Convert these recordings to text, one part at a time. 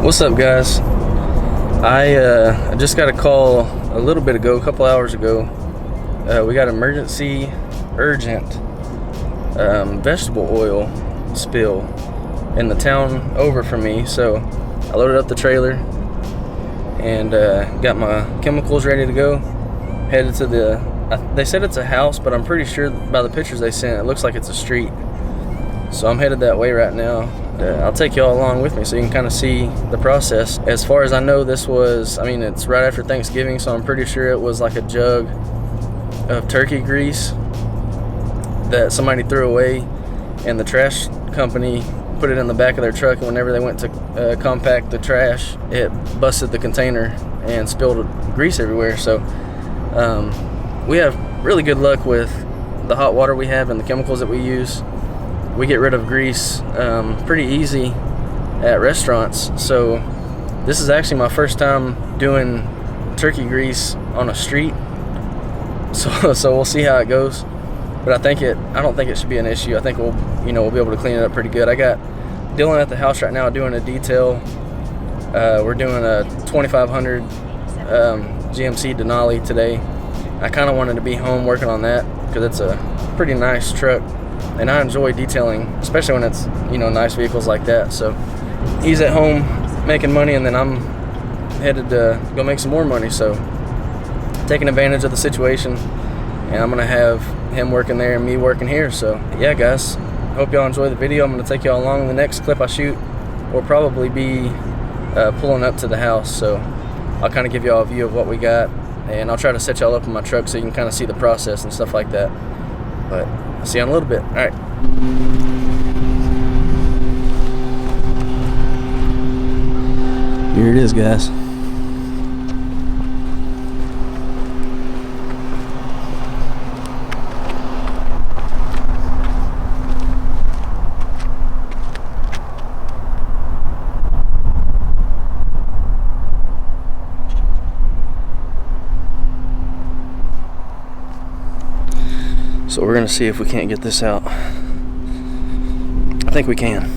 What's up, guys? I just got a call a little bit ago, a couple hours ago. We got emergency, urgent vegetable oil spill in the town over from me. So I loaded up the trailer and got my chemicals ready to go. Headed to they said it's a house, but I'm pretty sure by the pictures they sent, it looks like it's a street. So I'm headed that way right now. I'll take y'all along with me so you can kind of see the process. As far as I know, it's right after Thanksgiving, so I'm pretty sure it was like a jug of turkey grease that somebody threw away, and the trash company put it in the back of their truck, and whenever they went to compact the trash, it busted the container and spilled grease everywhere. So we have really good luck with the hot water we have and the chemicals that we use. We get rid of grease pretty easy at restaurants. So this is actually my first time doing turkey grease on a street. So we'll see how it goes. But I don't think it should be an issue. I think we'll be able to clean it up pretty good. I got Dylan at the house right now doing a detail. We're doing a 2500 GMC Denali today. I kind of wanted to be home working on that because it's a pretty nice truck. And I enjoy detailing, especially when it's, nice vehicles like that. So he's at home making money, and then I'm headed to go make some more money. So taking advantage of the situation, and I'm going to have him working there and me working here. So yeah, guys, hope y'all enjoy the video. I'm going to take y'all along. The next clip I shoot will probably be pulling up to the house. So I'll kind of give y'all a view of what we got, and I'll try to set y'all up in my truck so you can kind of see the process and stuff like that. But I'll see you in a little bit. All right. Here it is, guys. So we're gonna see if we can't get this out. I think we can.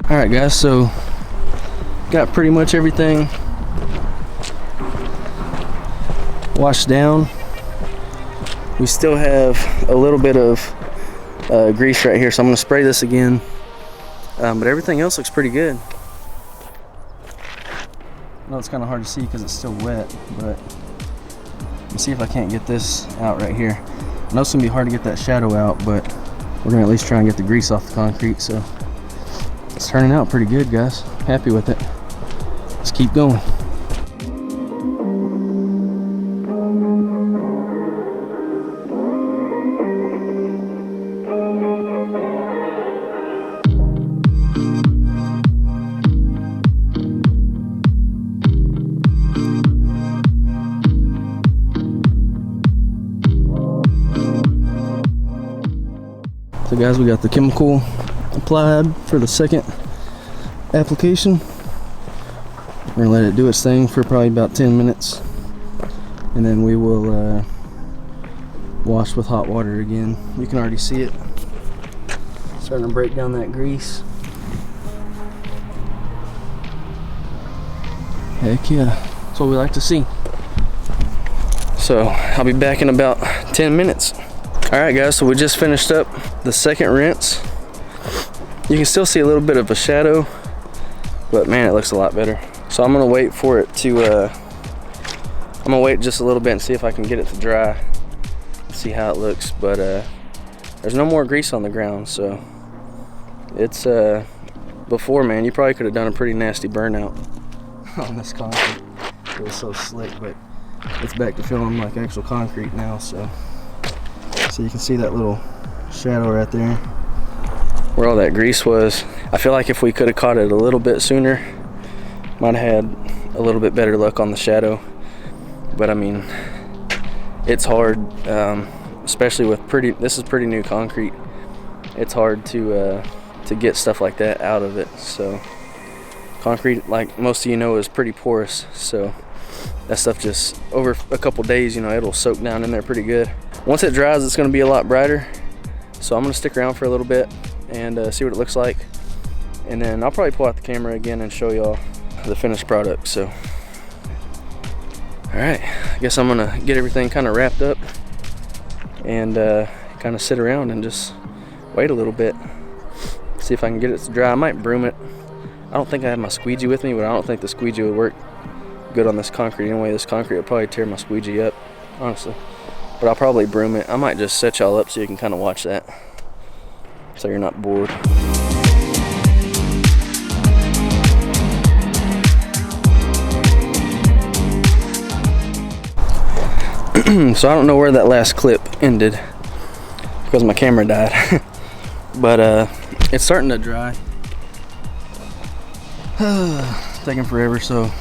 Alright guys, so got pretty much everything washed down. We still have a little bit of grease right here, so I'm going to spray this again, but everything else looks pretty good. I know it's kind of hard to see because it's still wet, but let's see if I can't get this out right here. I know it's going to be hard to get that shadow out, but we're gonna at least try and get the grease off the concrete. So it's turning out pretty good, guys. Happy with it. Let's keep going. So guys, we got the chemical applied for the second application. We're gonna let it do its thing for probably about 10 minutes, and then we will wash with hot water again. You can already see it starting to break down that grease. Heck yeah, that's what we like to see. So I'll be back in about 10 minutes. Alright guys, so we just finished up the second rinse. You can still see a little bit of a shadow, but man, it looks a lot better. So I'm gonna wait for it to, I'm gonna wait just a little bit and see if I can get it to dry, see how it looks. But there's no more grease on the ground, so it's, before, man, you probably could have done a pretty nasty burnout on this concrete. It was so slick, but it's back to feeling like actual concrete now. So you can see that little shadow right there where all that grease was. I feel like if we could have caught it a little bit sooner, might have had a little bit better luck on the shadow. But I mean, it's hard, especially with this is pretty new concrete. It's hard to get stuff like that out of it. So concrete, like most of you know, is pretty porous, so that stuff just over a couple days, you know, it'll soak down in there pretty good. Once it dries, it's going to be a lot brighter, so I'm going to stick around for a little bit and see what it looks like, and then I'll probably pull out the camera again and show y'all the finished product. So alright, I guess I'm going to get everything kind of wrapped up and kind of sit around and just wait a little bit, see if I can get it to dry. I might broom it. I don't think I have my squeegee with me, but I don't think the squeegee would work good on this concrete anyway. This concrete would probably tear my squeegee up, honestly. But I'll probably broom it. I might just set y'all up so you can kind of watch that, so you're not bored. So I don't know where that last clip ended because my camera died. But it's starting to dry. It's taking forever, so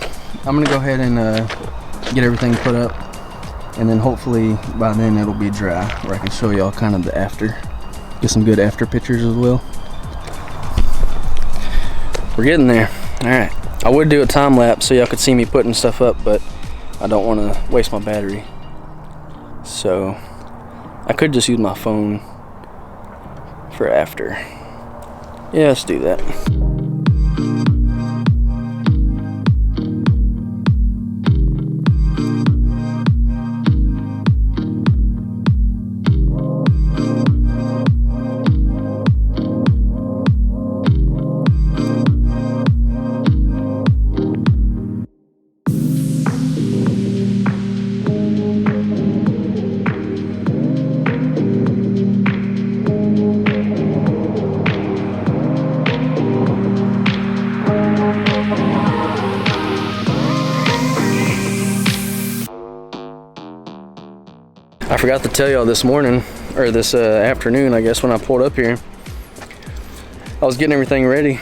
I'm gonna go ahead and get everything put up, and then hopefully by then it'll be dry where I can show y'all kind of the after, get some good after pictures as well. We're getting there. All right, I would do a time lapse so y'all could see me putting stuff up, but I don't want to waste my battery, so I could just use my phone for after. Yeah, let's do that. I forgot to tell y'all this morning, or this afternoon, I guess, when I pulled up here. I was getting everything ready,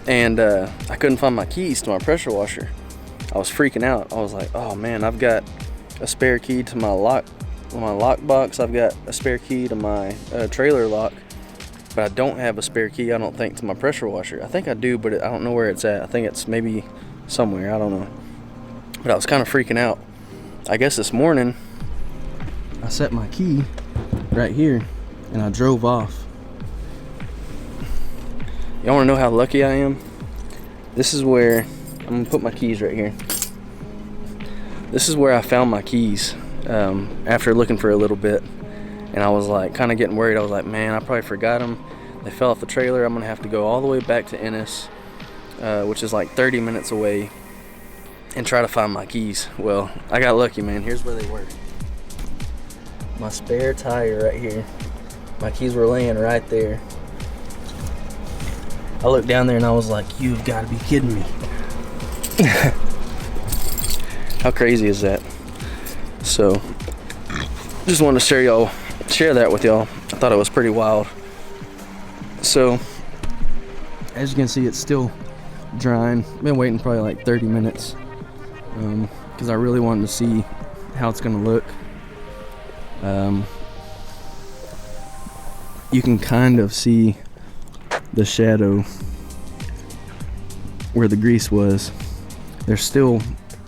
and I couldn't find my keys to my pressure washer. I was freaking out. I was like, oh man, I've got a spare key to my lock box. I've got a spare key to my trailer lock, but I don't have a spare key, I don't think, to my pressure washer. I think I do, but I don't know where it's at. I think it's maybe somewhere, I don't know. But I was kind of freaking out. I guess this morning, I set my key right here and I drove off. Y'all wanna know how lucky I am? This is where, I'm gonna put my keys right here. This is where I found my keys after looking for a little bit. And I was like kind of getting worried. I was like, man, I probably forgot them. They fell off the trailer. I'm gonna have to go all the way back to Ennis, which is like 30 minutes away, and try to find my keys. Well, I got lucky, man. Here's where they were. My spare tire right here. My keys were laying right there. I looked down there and I was like, you've got to be kidding me. How crazy is that? So, just wanted to share that with y'all. I thought it was pretty wild. So, as you can see, it's still drying. Been waiting probably like 30 minutes because I really wanted to see how it's gonna look. You can kind of see the shadow where the grease was. There's still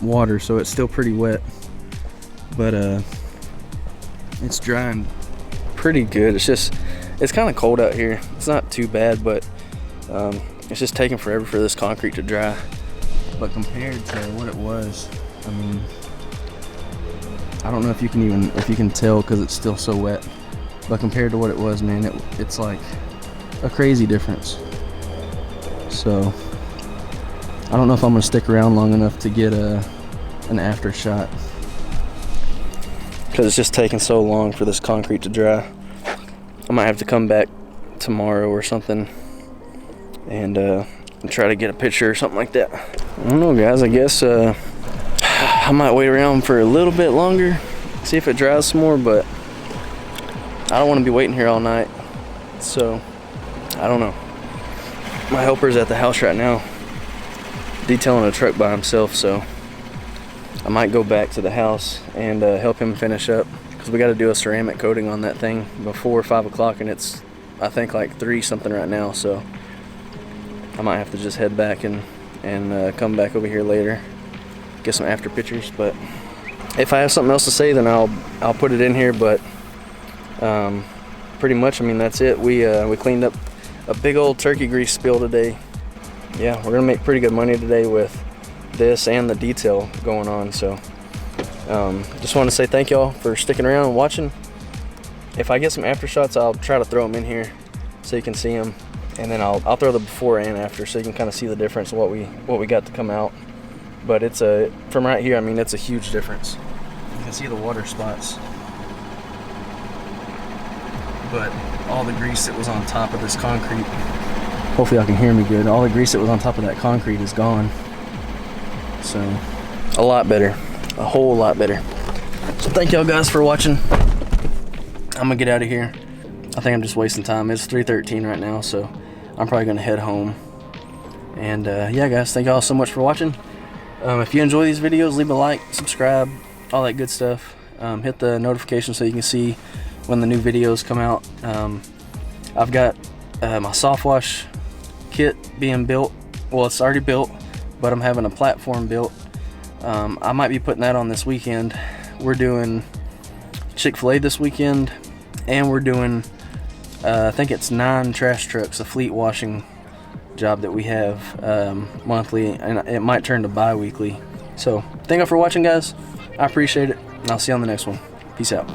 water, so it's still pretty wet, but it's drying pretty good. It's kind of cold out here. It's not too bad, but it's just taking forever for this concrete to dry. But compared to what it was, I mean, I don't know if you can tell because it's still so wet, but compared to what it was, man, it's like a crazy difference. So I don't know if I'm gonna stick around long enough to get an after shot because it's just taking so long for this concrete to dry. I might have to come back tomorrow or something and try to get a picture or something like that. I don't know, guys. I guess I might wait around for a little bit longer, see if it dries some more, but I don't want to be waiting here all night. So I don't know. My helper's at the house right now detailing a truck by himself, so I might go back to the house and help him finish up because we got to do a ceramic coating on that thing before 5 o'clock, and it's I think like 3 something right now, so I might have to just head back and come back over here later, get some after pictures. But if I have something else to say, then I'll put it in here. But pretty much, I mean, that's it. We cleaned up a big old turkey grease spill today. Yeah, we're gonna make pretty good money today with this and the detail going on. So just want to say thank y'all for sticking around and watching. If I get some after shots, I'll try to throw them in here so you can see them, and then I'll throw the before and after so you can kind of see the difference of what we got to come out. But it's from right here, I mean, it's a huge difference. You can see the water spots, but all the grease that was on top of this concrete, hopefully y'all can hear me good, all the grease that was on top of that concrete is gone. So a lot better, a whole lot better. So thank y'all guys for watching. I'm gonna get out of here. I think I'm just wasting time. It's 3:13 right now, so I'm probably gonna head home. And yeah, guys, thank y'all so much for watching. If you enjoy these videos, leave a like, subscribe, all that good stuff. Hit the notification so you can see when the new videos come out. I've got my soft wash kit being built. Well, it's already built, but I'm having a platform built. I might be putting that on this weekend. We're doing Chick-fil-A this weekend, and we're doing I think it's 9 trash trucks, a fleet washing job that we have monthly, and it might turn to bi-weekly. So thank you for watching, guys. I appreciate it, and I'll see you on the next one. Peace out.